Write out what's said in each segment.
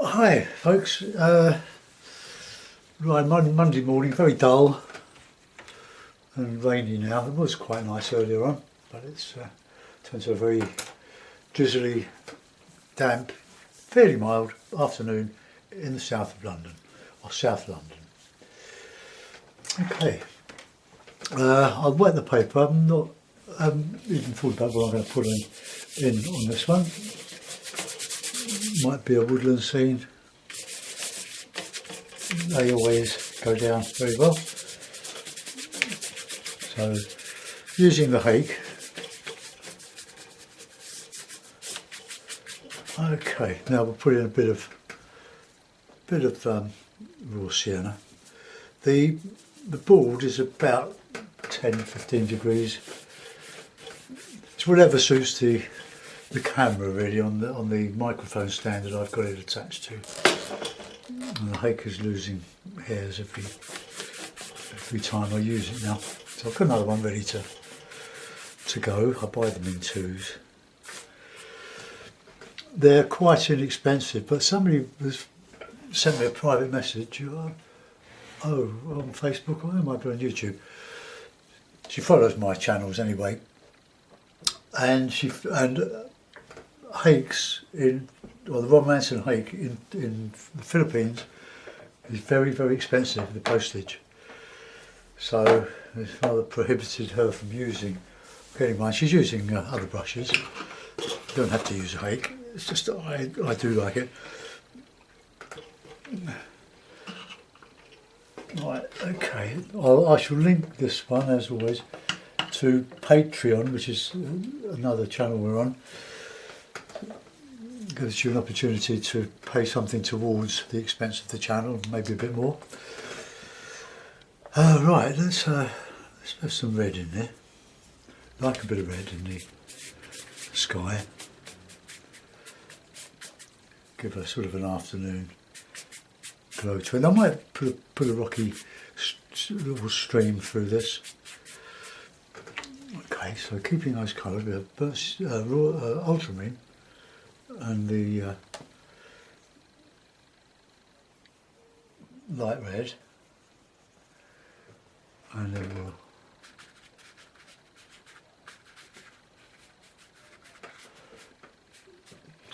Hi folks, right, Monday morning, very dull and rainy now. It was quite nice earlier on, but it's turned to a very drizzly, damp, fairly mild afternoon in the south of London, or South London. Okay, I'll wet the paper. I'm not even thought about what I'm going to put in on this one. Might be a woodland scene. They always go down very well. So using the hake. Okay, now we'll put in a bit of raw sienna. The board is about 10-15 degrees. It's whatever suits the camera really on the microphone stand that I've got it attached to. And the hake is losing hairs every time I use it now. So I've got another one ready to go. I buy them in twos. They're quite inexpensive, but somebody has sent me a private message. On Facebook, or it might be on YouTube. She follows my channels anyway, and hakes the romance and hake in the Philippines is very, very expensive, the postage. So it's rather prohibited her from using. Bearing in mind she's using other brushes. You don't have to use a hake. It's just I do like it. Right, okay. I shall link this one, as always, to Patreon, which is another channel we're on. Gives you an opportunity to pay something towards the expense of the channel, maybe a bit more. Right, let's have some red in there. Like a bit of red in the sky. Give her sort of an afternoon glow to it. I might put a rocky little stream through this. Okay, so keeping those colours, we have ultramarine and the light red, and then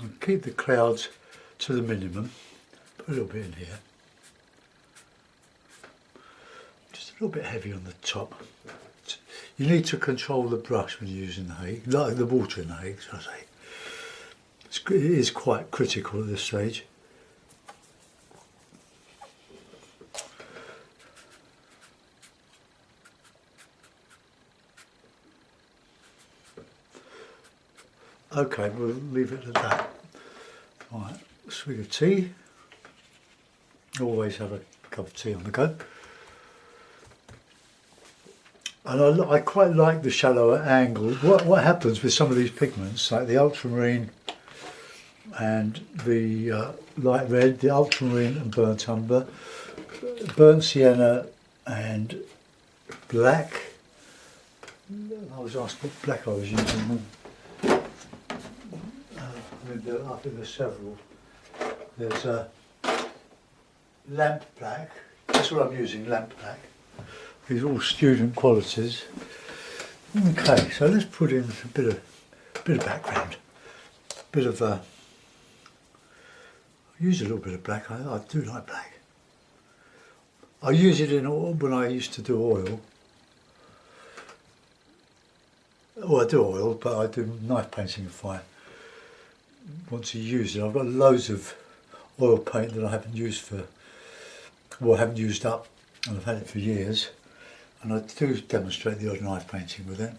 we'll keep the clouds to the minimum. Put a little bit in here, just a little bit heavy on the top. You need to control the brush when you're using the hake, like the water in the hake, should I say. It is quite critical at this stage. Okay, we'll leave it at that. Right, swig of tea. Always have a cup of tea on the go. And I quite like the shallower angle. What happens with some of these pigments, like the ultramarine and the light red, the ultramarine and burnt umber, burnt sienna and black. I was asked what black I was using. I think there's several. There's lamp black. That's what I'm using, lamp black. These are all student qualities. Okay, so let's put in a bit of background, use a little bit of black. I do like black. I use it in oil when I used to do oil. Well, I do oil, but I do knife painting if I want to use it. I've got loads of oil paint that I haven't used haven't used up, and I've had it for years. And I do demonstrate the odd knife painting with it,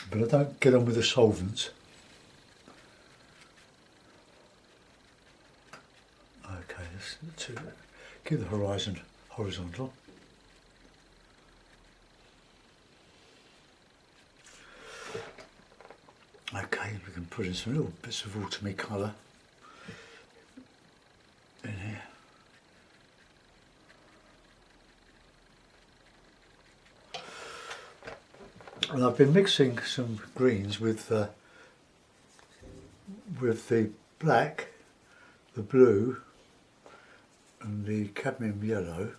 but I don't get on with the solvents. Okay, let's keep the horizon horizontal. Okay, we can put in some little bits of autumny colour in here. And I've been mixing some greens with the black, the blue and the cadmium yellow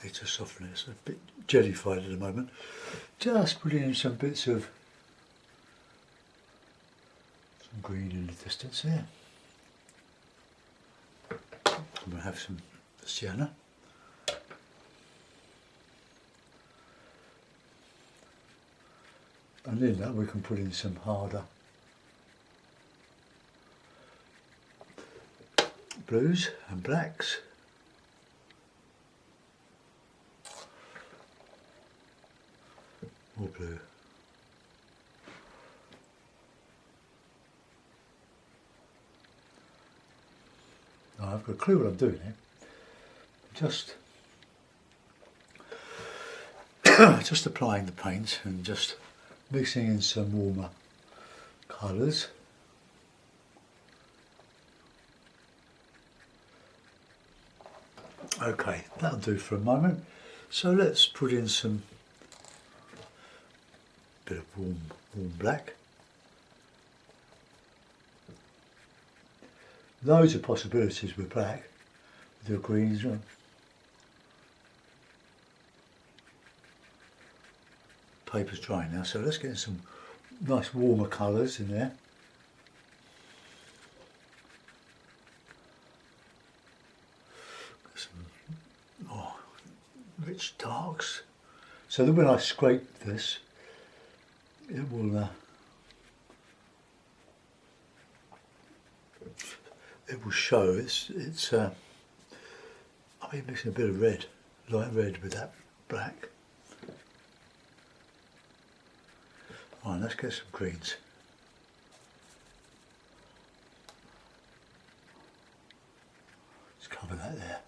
need to soften it. It's a bit jellified at the moment. Just putting in some bits of some green in the distance here. I'm going to have some sienna. And in that we can put in some harder blues and blacks. More blue. Now I've got a clue what I'm doing here. Just applying the paint and just mixing in some warmer colours. Okay, that'll do for a moment. So let's put in some bit of warm black. Loads of possibilities with black. With the greens. Paper's drying now, so let's get some nice warmer colours in there. Some rich darks, so that when I scrape this, it will show. It's I'll be mixing a bit of red, light red with that black. Right, let's get some greens. Let's cover that there.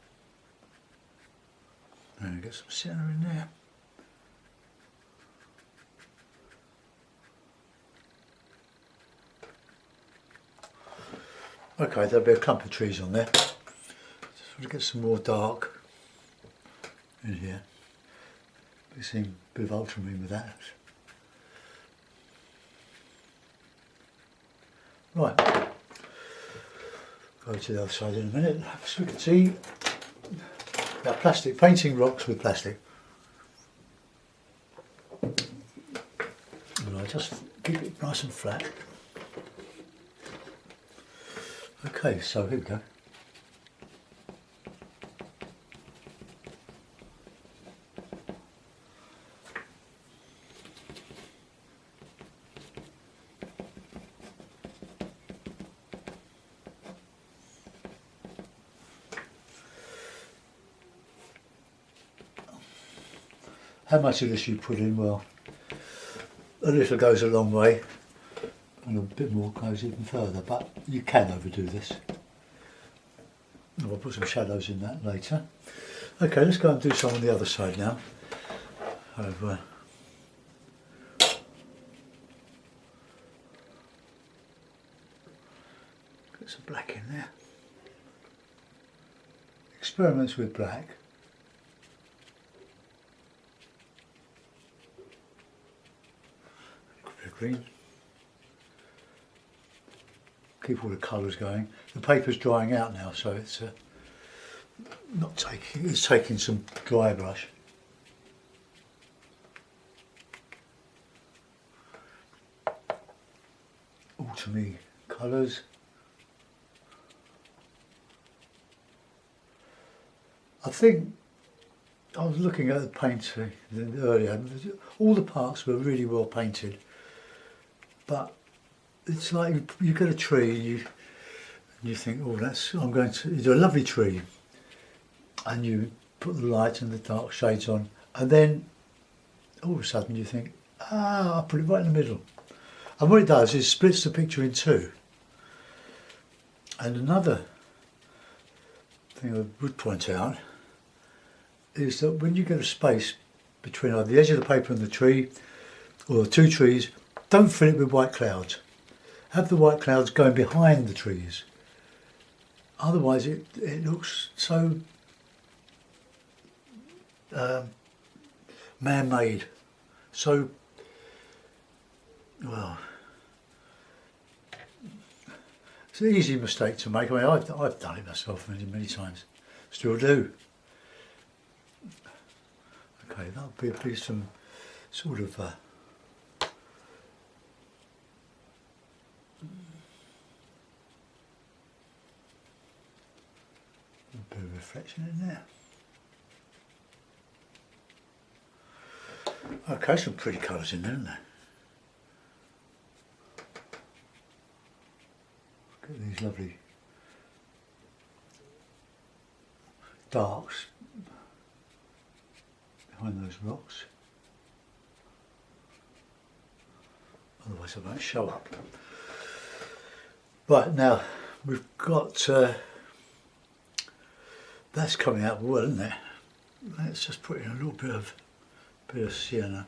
And get some sienna in there. Okay, there'll be a clump of trees on there. Just want to get some more dark in here. Mixing a bit of ultramarine with that. Right, go to the other side in a minute, so we can see our plastic, painting rocks with plastic. And I just keep it nice and flat. Okay, so here we go. How much of this you put in? Well, a little goes a long way, and a bit more goes even further, but you can overdo this. I'll put some shadows in that later. Okay, let's go and do some on the other side now. Over. Get some black in there. Experiments with black. Green. Keep all the colours going. The paper's drying out now, so it's not taking. It's taking some dry brush. Autumny colours. I think I was looking at the paint earlier. All the parts were really well painted. But it's like you get a tree and you think, oh, it's a lovely tree, and you put the light and the dark shades on, and then all of a sudden you think, I put it right in the middle, and what it does is splits the picture in two. And another thing I would point out is that when you get a space between either the edge of the paper and the tree, or the two trees, don't fill it with white clouds. Have the white clouds going behind the trees. Otherwise it looks so man-made. So, well, It's an easy mistake to make. I mean, I've done it myself many times, still do. Okay, that'll be some sort of a bit of reflection in there. Okay, some pretty colours in there, aren't there? Look at these lovely darks behind those rocks. Otherwise I won't show up. Right, now we've got that's coming out well, isn't it? Let's just put in a little bit of sienna.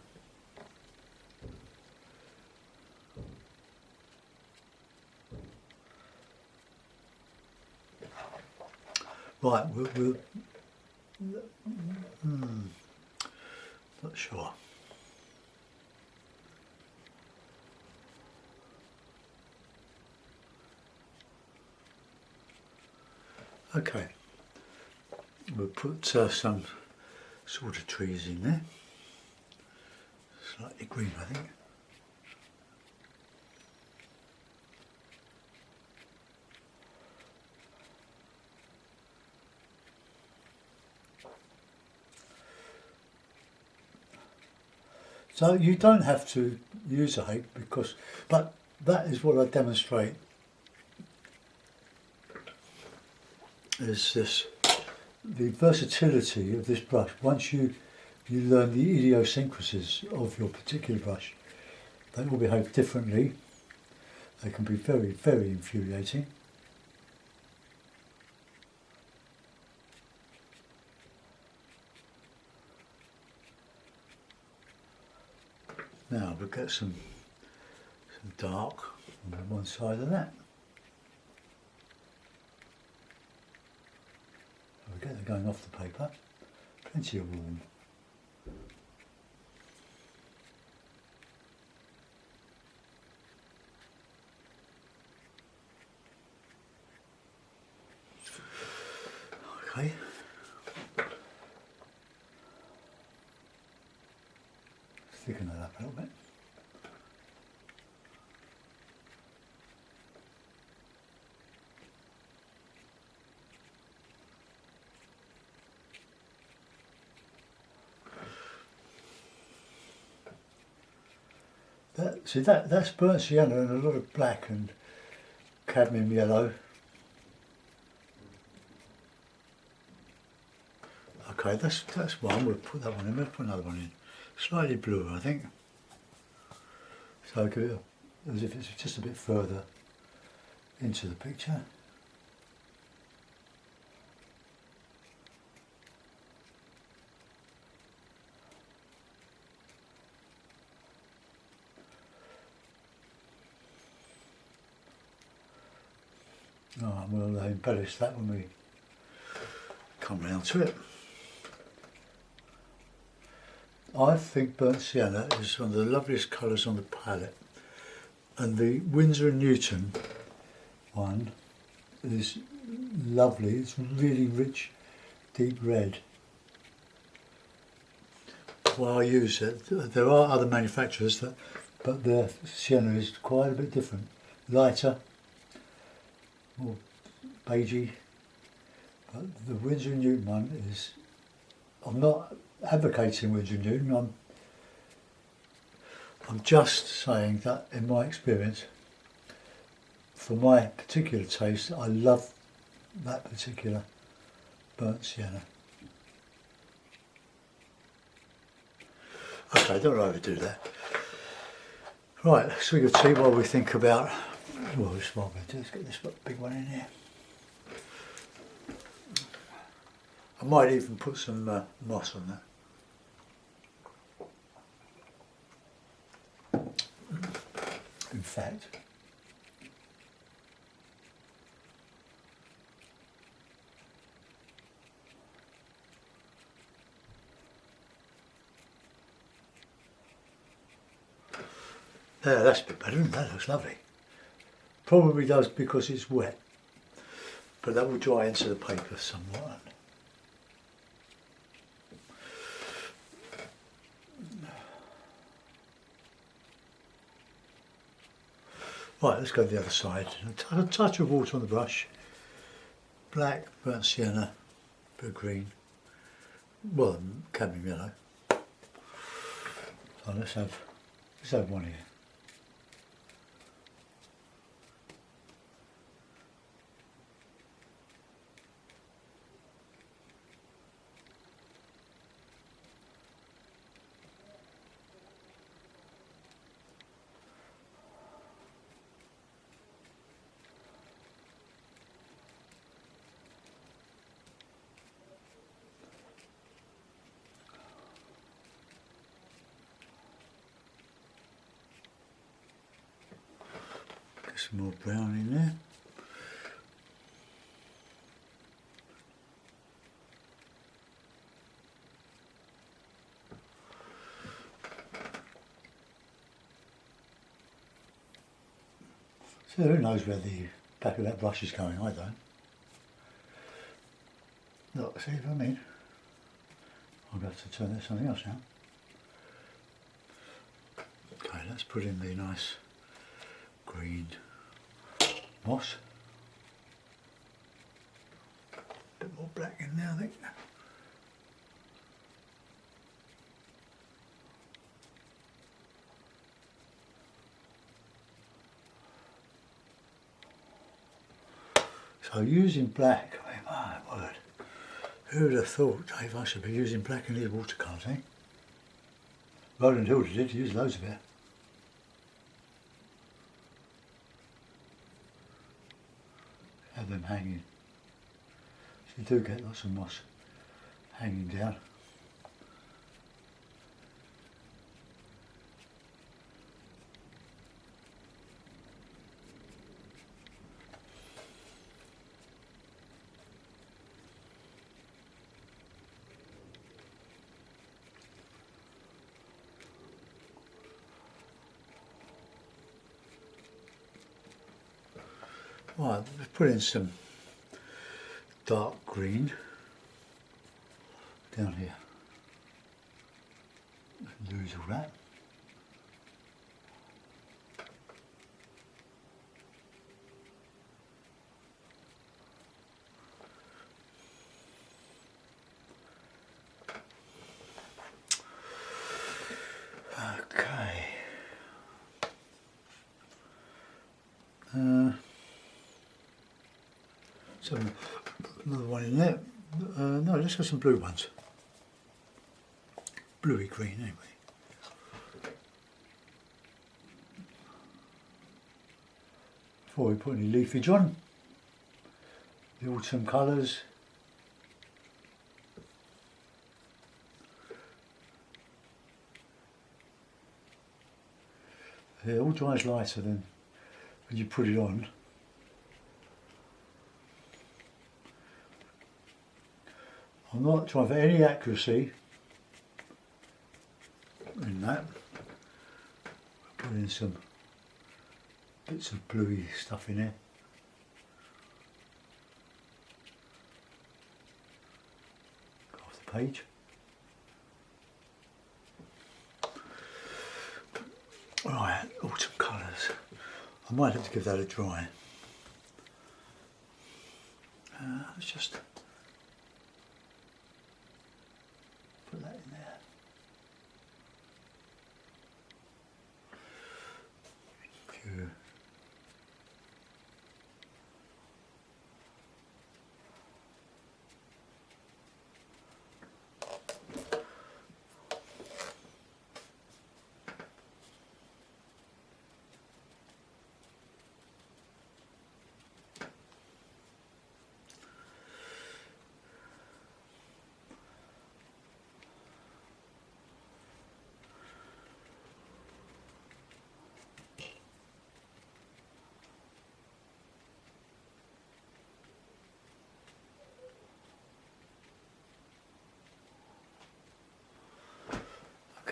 Right, we'll not sure. Okay, we'll put some sort of trees in there. Slightly green, I think. So you don't have to use a hake but that is what I demonstrate. Is this the versatility of this brush? Once you learn the idiosyncrasies of your particular brush, they all behave differently. They can be very infuriating. Now we'll get some dark on one side of that. Again, they're going off the paper. Plenty of room. Okay. Thicken that up a little bit. That's burnt sienna and a lot of black and cadmium yellow. Okay, that's one. We'll put that one in. We'll put another one in. Slightly bluer, I think. So as if it's just a bit further into the picture. Oh, we'll embellish that when we come round to it. I think burnt sienna is one of the loveliest colours on the palette, and the Winsor & Newton one is lovely. It's really rich, deep red. Well, I use it. There are other manufacturers but their sienna is quite a bit different, lighter, more beigey. But the Winsor & Newton one is, I'm not advocating Winsor & Newton, I'm just saying that in my experience, for my particular taste, I love that particular burnt sienna. Okay, don't overdo that. Right, so we could see while we think about, well, this is what I'm going to do, let's get this big one in here. I might even put some moss on that. In fact, yeah, that's a bit better, isn't it? That looks lovely. Probably does because it's wet, but that will dry into the paper somewhat. Right, let's go to the other side. A touch of water on the brush. Black, burnt sienna, bit of green. Well, cadmium yellow. So let's have one here. Get some more brown in there. So who knows where the back of that brush is going, I don't. Look, see what I mean? I'll have to turn this something else now. Okay, let's put in the nice green moss. A bit more black in there, I think. So using black, I mean, my word, who would have thought Dave I should be using black in his watercolours, eh? Roland Hilda did, he used loads of it. Have them hanging. So you do get lots of moss hanging down. Right, let's put in some dark green down here. Lose all that. Okay. So another one in there. No, let's have some blue ones. Bluey green anyway. Before we put any leafage on, the autumn colours. It all dries lighter than when you put it on. I'm not trying for any accuracy in that. Put in some bits of bluey stuff in there. Go off the page. Right, autumn colours. I might have to give that a dry. Let's just put that in there. Few.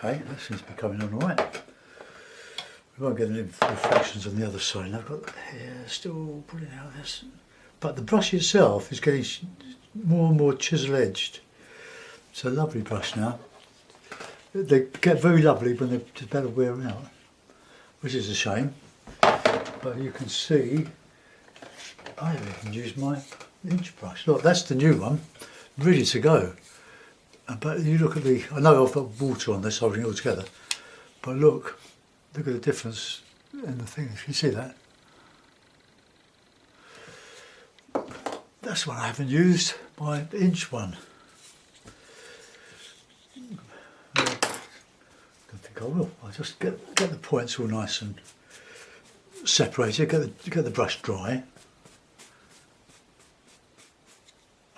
Okay, that seems to be coming on all right. You won't get any reflections on the other side. And I've got the hair still putting out this. But the brush itself is getting more and more chisel edged. It's a lovely brush now. They get very lovely when they're about to wear out, which is a shame. But you can see I even used my inch brush. Look, that's the new one, ready to go. But you look at I know I've got water on this holding it all together, but look at the difference in the thing. If you see that, that's one I haven't used, my inch one. I don't think I will. I'll just get the points all nice and separated. Get the brush dry.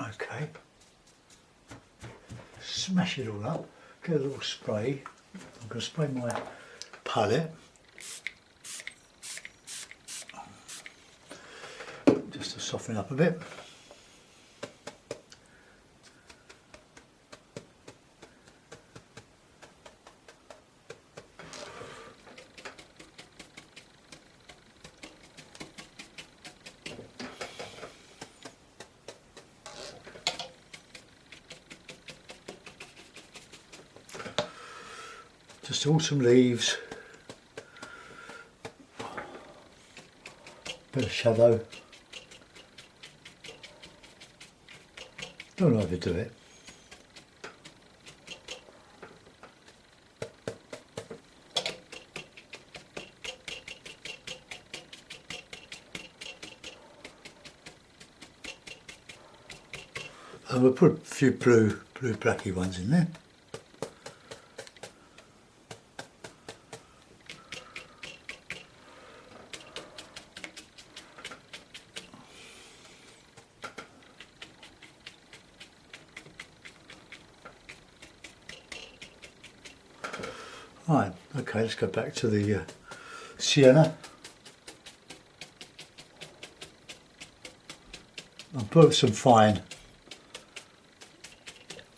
Okay. Smash it all up. Get a little spray. I'm going to spray my palette. Just to soften up a bit. Just autumn leaves, bit of shadow. Don't overdo it. And we'll put a few blue blacky ones in there. Right, okay, let's go back to the sienna. I'll put some fine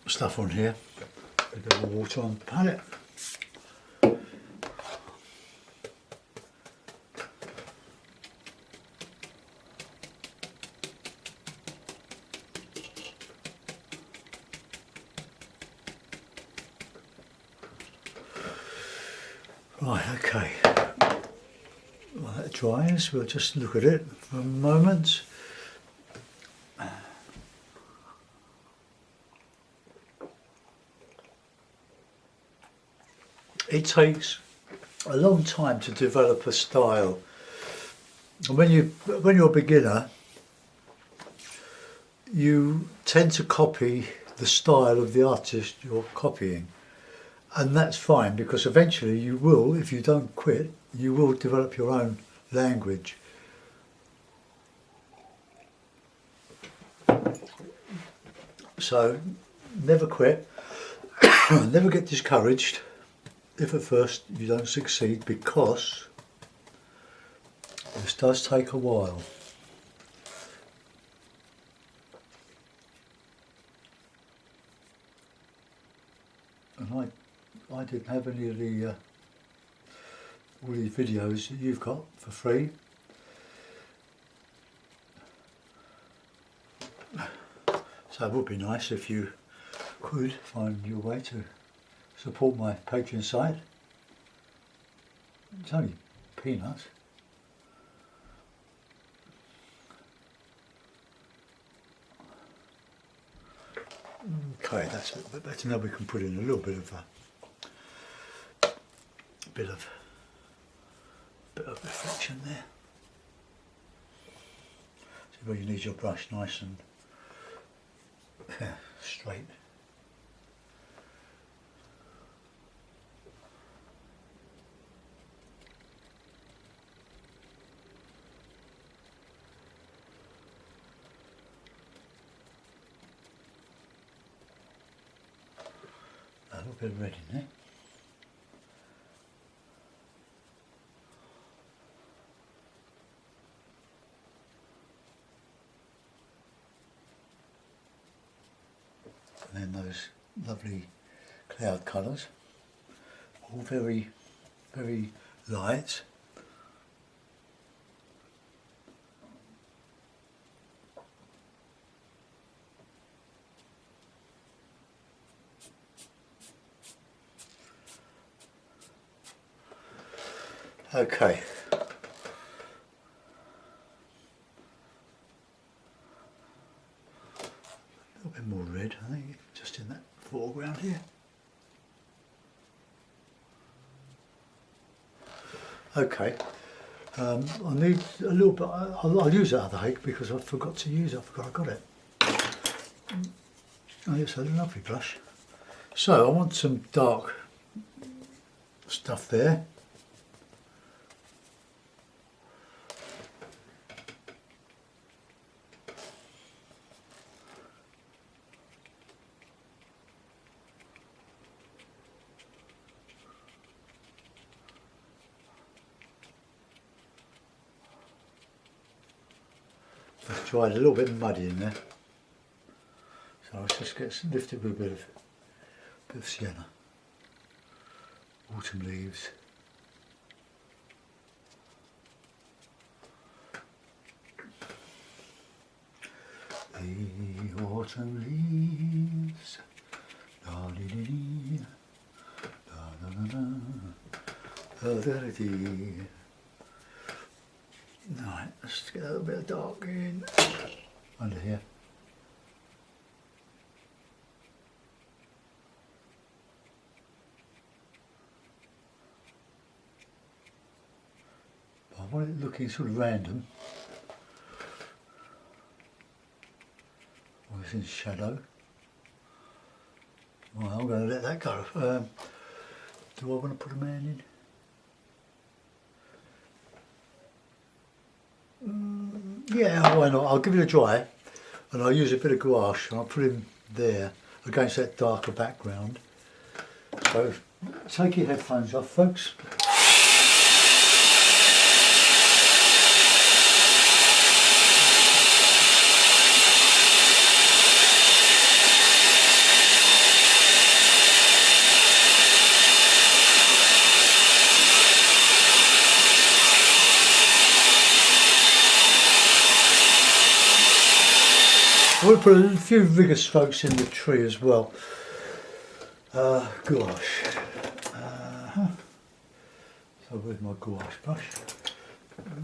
stuff on here, a bit of water on the palette. Right, okay. While that dries, we'll just look at it for a moment. It takes a long time to develop a style. And when you're a beginner, you tend to copy the style of the artist you're copying. And that's fine, because eventually you will, if you don't quit, you will develop your own language. So never quit, never get discouraged if at first you don't succeed, because this does take a while. And I didn't have any of the all these videos that you've got for free. So it would be nice if you could find your way to support my Patreon site. It's only peanuts. Okay, that's a little bit better. Now we can put in a little bit of reflection there. So where you need your brush nice and straight. A little bit of red in there. And then those lovely cloud colours, all very, very light, Okay. A little bit more red, I think, just in that foreground here. Okay. I need a little bit. I'll use that other hake because I forgot to use it. I forgot I got it. Oh, it's a lovely brush. So I want some dark stuff there. Let's try it a little bit muddy in there. So let's just get lifted with a bit of sienna. Autumn leaves. The autumn leaves. Da dee dee dee. Da da da da. Da da dee. Right, let's get a little bit of dark in under here. I want it looking sort of random. Or it's in shadow. Well, I'm going to let that go. Do I want to put a man in? Yeah, why not? I'll give it a try, and I'll use a bit of gouache and I'll put him there against that darker background. So take your headphones off, folks. We'll put a few vigor strokes in the tree as well. Gouache. So where's my gouache brush?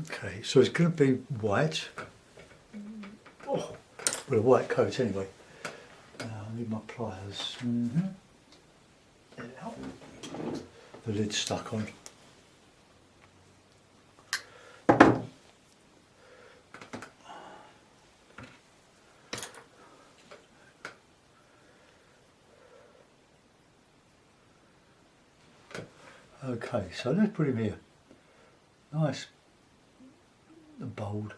Okay, so it's going to be white. Oh, with a white coat anyway. I need my pliers. There. The lid's stuck on. Okay, so let's put him here. Nice and bold.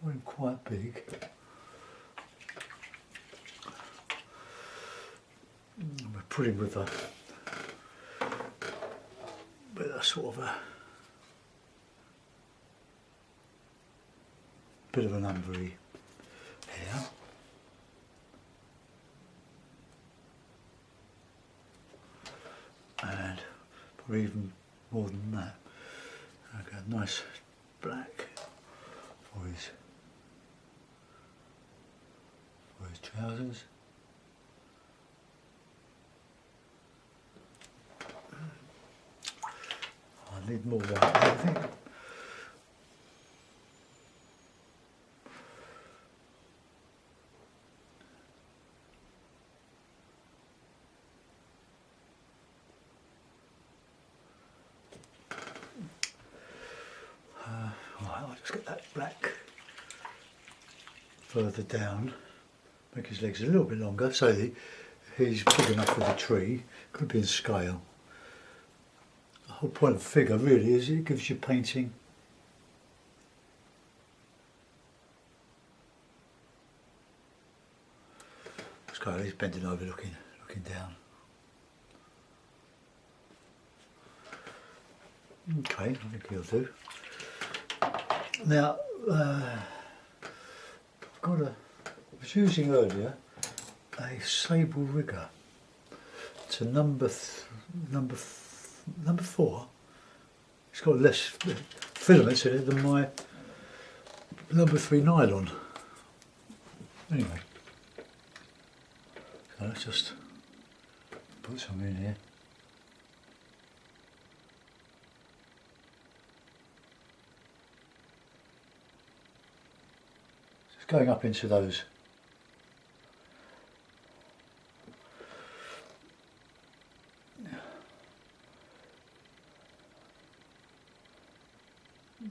Want him quite big. We'll put him with a sort of a bit of an umbery here. And probably even more than that. Okay, nice black for his trousers. I need more white, I think. I'll just get that black further down, make his legs a little bit longer so that he's big enough for the tree. Could be in scale. The whole point of figure really is it gives you painting. Scale, he's bending over looking down. Okay, I think he'll do. Now, I've got I was using earlier a sable rigger. It's a number 4. It's got less filaments in it than my number 3 nylon. Anyway, so let's just put some in here. Just going up into those.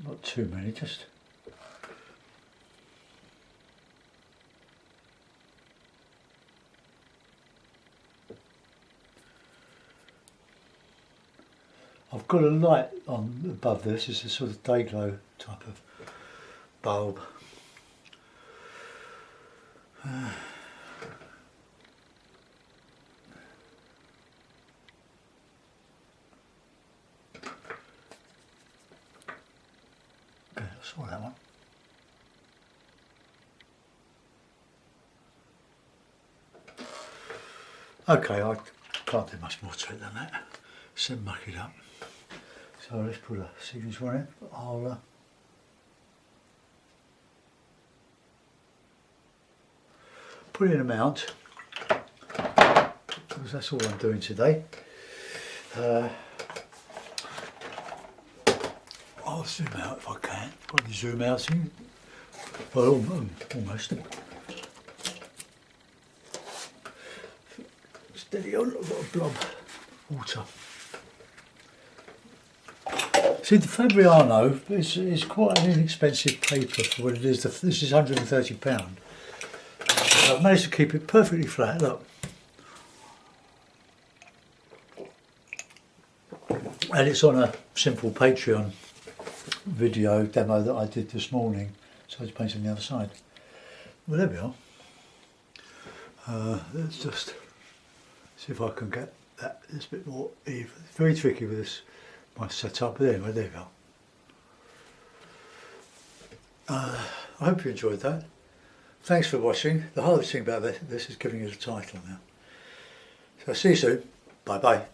Not too many, just I've got a light on above this. It's a sort of day glow type of bulb. Okay, I saw that one. Okay, I can't do much more to it than that. So muck it up. So let's put a signature one in. I'll put in a mount, because that's all I'm doing today. I'll zoom out if I can. Probably zoom out soon. Well, almost. Steady on, I've got a blob of water. See, the Fabriano is quite an inexpensive paper for what it is. This is £130. I've managed to keep it perfectly flat, look. And it's on a simple Patreon video demo that I did this morning, so it's painted on the other side. Well, there we are. Let's just see if I can get that a bit more even. It's very tricky with this, my setup, but anyway, there we go. I hope you enjoyed that. Thanks for watching. The hardest thing about this is giving you the title now. So see you soon. Bye bye.